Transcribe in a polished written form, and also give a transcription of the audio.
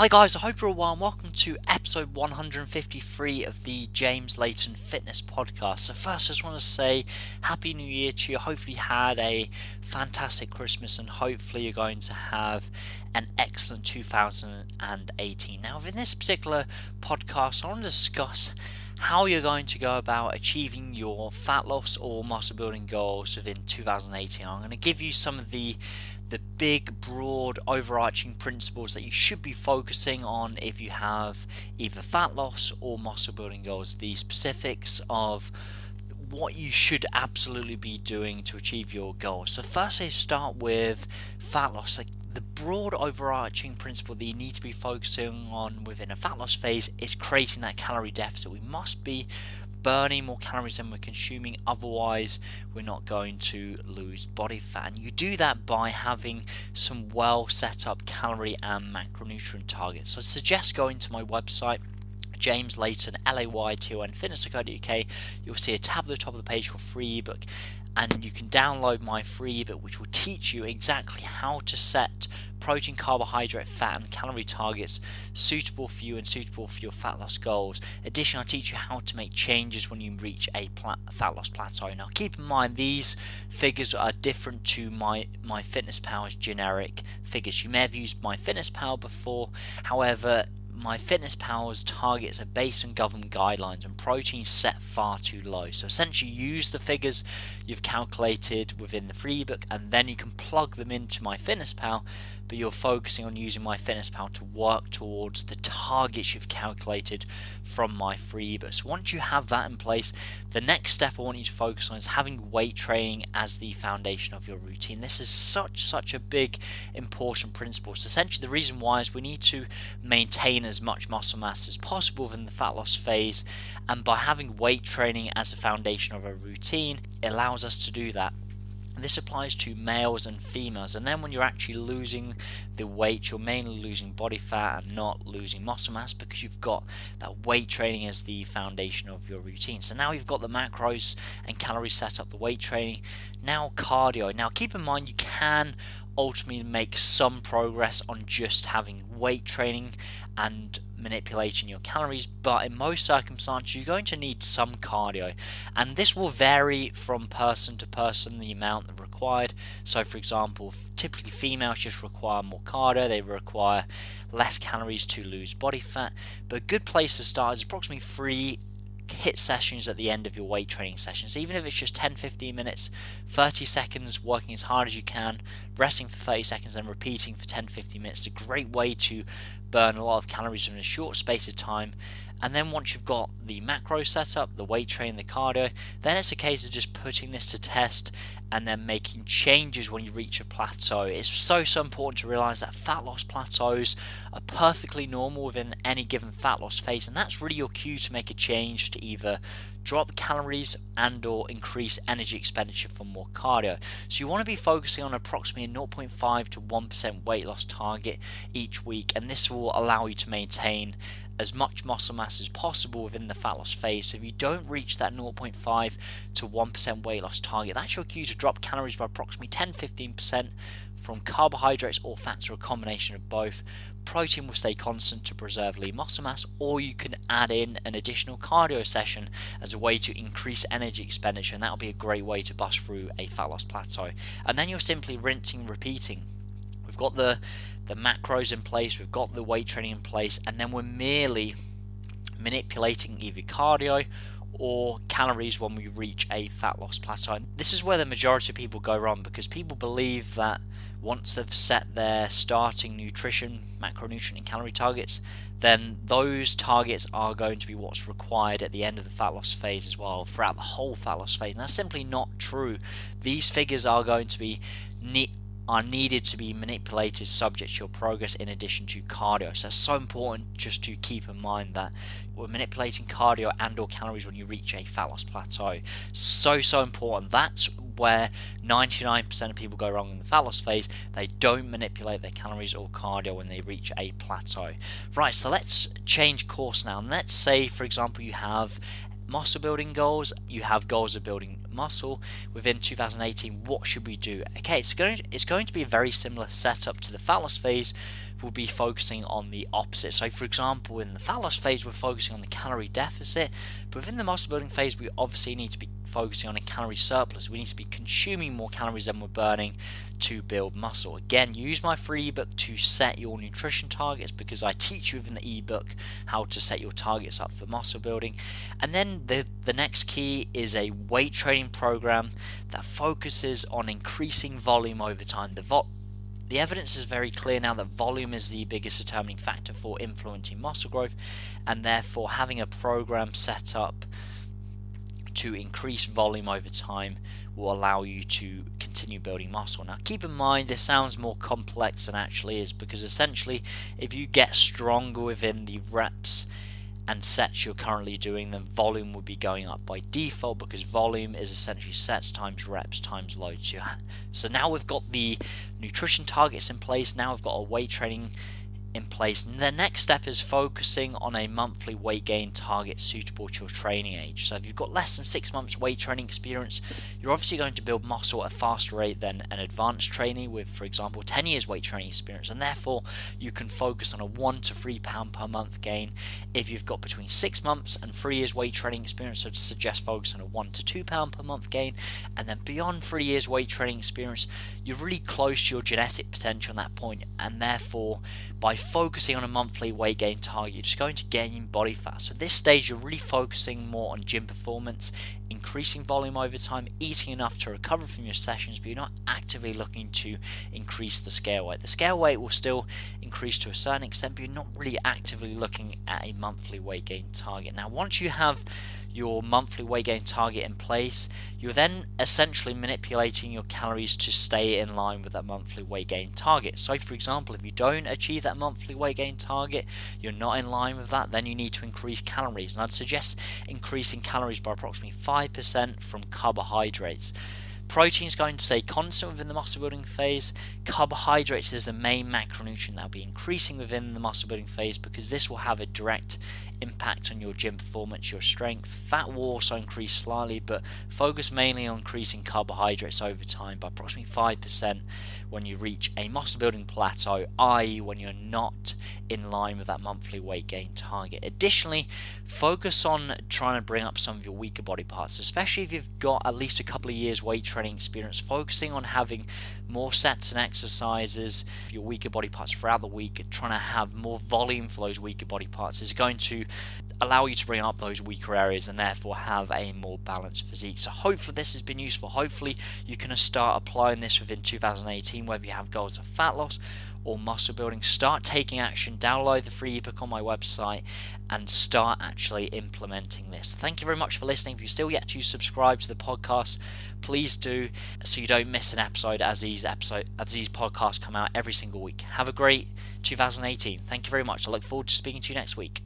Hi guys, I hope you're all well and welcome to episode 153 of the James Layton Fitness Podcast. So first I just want to say Happy New Year to you. Hopefully you had a fantastic Christmas and hopefully you're going to have an excellent 2018. Now within this particular podcast I want to discuss how you're going to go about achieving your fat loss or muscle building goals within 2018. I'm going to give you some of the big, broad, overarching principles that you should be focusing on if you have either fat loss or muscle building goals. The specifics of what you should absolutely be doing to achieve your goals. So firstly, start with fat loss. Like the broad overarching principle that you need to be focusing on within a fat loss phase is creating that calorie deficit. We must be burning more calories than we're consuming, otherwise we're not going to lose body fat. And you do that by having some well set up calorie and macronutrient targets. So I suggest going to my website, James Layton, Layton fitness.co.uk. You'll see a tab at the top of the page for free ebook, and you can download my free ebook which will teach you exactly how to set protein, carbohydrate, fat and calorie targets suitable for you and suitable for your fat loss goals. Additionally, I'll teach you how to make changes when you reach a fat loss plateau. Now keep in mind these figures are different to my MyFitnessPal's generic figures. You may have used MyFitnessPal before, however MyFitnessPal's targets are based on government guidelines and protein set far too low. So essentially use the figures you've calculated within the free ebook and then you can plug them into MyFitnessPal, but you're focusing on using MyFitnessPal to work towards the targets you've calculated from my free ebook. So once you have that in place, the next step I want you to focus on is having weight training as the foundation of your routine. This is such a big important principle. So essentially the reason why is we need to maintain as much muscle mass as possible within the fat loss phase, and by having weight training as a foundation of a routine, it allows us to do that. This applies to males and females, and then when you're actually losing the weight, you're mainly losing body fat and not losing muscle mass because you've got that weight training as the foundation of your routine. So now you've got the macros and calories set up, the weight training, now cardio. Now keep in mind you can ultimately make some progress on just having weight training and manipulating your calories, but in most circumstances you're going to need some cardio, and this will vary from person to person, the amount required. So for example, typically females just require more cardio, they require less calories to lose body fat, but a good place to start is approximately 3 HIIT sessions at the end of your weight training sessions. Even if it's just 10-15 minutes, 30 seconds working as hard as you can, resting for 30 seconds, then repeating for 10-15 minutes. It's a great way to burn a lot of calories in a short space of time. And then once you've got the macro set up, the weight training, the cardio, then it's a case of just putting this to test and then making changes when you reach a plateau. It's so important to realize that fat loss plateaus are perfectly normal within any given fat loss phase, and that's really your cue to make a change to either drop calories and or increase energy expenditure for more cardio. So you want to be focusing on approximately a 0.5 to 1% weight loss target each week, and this will allow you to maintain as much muscle mass as possible within the fat loss phase. So if you don't reach that 0.5 to 1% weight loss target, that's your cue to drop calories by approximately 10-15% from carbohydrates or fats, or a combination of both. Protein will stay constant to preserve lean muscle mass, or you can add in an additional cardio session as a way to increase energy expenditure, and that will be a great way to bust through a fat loss plateau. And then you're simply rinsing and repeating. We've got the macros in place, we've got the weight training in place, and then we're merely manipulating either cardio or calories when we reach a fat loss plateau. This is where the majority of people go wrong, because people believe that once they've set their starting nutrition, macronutrient and calorie targets, then those targets are going to be what's required at the end of the fat loss phase as well, throughout the whole fat loss phase. And that's simply not true. These figures are going to be needed to be manipulated subject to your progress in addition to cardio. So it's so important just to keep in mind that we're manipulating cardio and or calories when you reach a fat loss plateau. So important. That's where 99% of people go wrong in the fat loss phase. They don't manipulate their calories or cardio when they reach a plateau. Right, so let's change course now. And let's say, for example, you have muscle building goals, you have goals of building muscle within 2018. What should we do? Okay, it's going to be a very similar setup to the fat loss phase, we'll be focusing on the opposite. So for example, in the fat loss phase, we're focusing on the calorie deficit, but within the muscle building phase, we obviously need to be focusing on a calorie surplus. We need to be consuming more calories than we're burning to build muscle. Again, use my free ebook to set your nutrition targets, because I teach you within the ebook how to set your targets up for muscle building. And then the next key is a weight training program that focuses on increasing volume over time. The evidence is very clear now that volume is the biggest determining factor for influencing muscle growth, and therefore having a program set up to increase volume over time will allow you to continue building muscle. Now keep in mind, this sounds more complex than it actually is, because essentially if you get stronger within the reps and sets you're currently doing, then volume will be going up by default, because volume is essentially sets times reps times loads. So now we've got the nutrition targets in place, now we've got a weight training in place. And the next step is focusing on a monthly weight gain target suitable to your training age. So if you've got less than 6 months weight training experience, you're obviously going to build muscle at a faster rate than an advanced trainee with, for example, 10 years weight training experience, and therefore you can focus on a 1 to 3 pound per month gain. If you've got between 6 months and 3 years weight training experience, I'd suggest focus on a 1 to 2 pound per month gain. And then beyond 3 years weight training experience, you're really close to your genetic potential at that point, and therefore by focusing on a monthly weight gain target, you're just going to gain body fat. So at this stage, you're really focusing more on gym performance, increasing volume over time, eating enough to recover from your sessions, but you're not actively looking to increase the scale weight. The scale weight will still increase to a certain extent, but you're not really actively looking at a monthly weight gain target. Now, once you have your monthly weight gain target in place, you're then essentially manipulating your calories to stay in line with that monthly weight gain target. So for example, if you don't achieve that monthly weight gain target, you're not in line with that, then you need to increase calories. And I'd suggest increasing calories by approximately 5% from carbohydrates. Protein is going to stay constant within the muscle building phase. Carbohydrates is the main macronutrient that will be increasing within the muscle building phase, because this will have a direct impact on your gym performance, your strength. Fat will also increase slightly, but focus mainly on increasing carbohydrates over time by approximately 5% when you reach a muscle building plateau, i.e. when you're not in line with that monthly weight gain target. Additionally, focus on trying to bring up some of your weaker body parts, especially if you've got at least a couple of years weight training experience. Focusing on having more sets and exercises for your weaker body parts throughout the week, trying to have more volume for those weaker body parts is going to allow you to bring up those weaker areas and therefore have a more balanced physique. So hopefully this has been useful. Hopefully you can start applying this within 2018, whether you have goals of fat loss or muscle building. Start taking action, download the free ebook on my website and start actually implementing this. Thank you very much for listening. If you're still yet to subscribe to the podcast, please do, so you don't miss an episode as these podcasts come out every single week. Have a great 2018. Thank you very much. I look forward to speaking to you next week.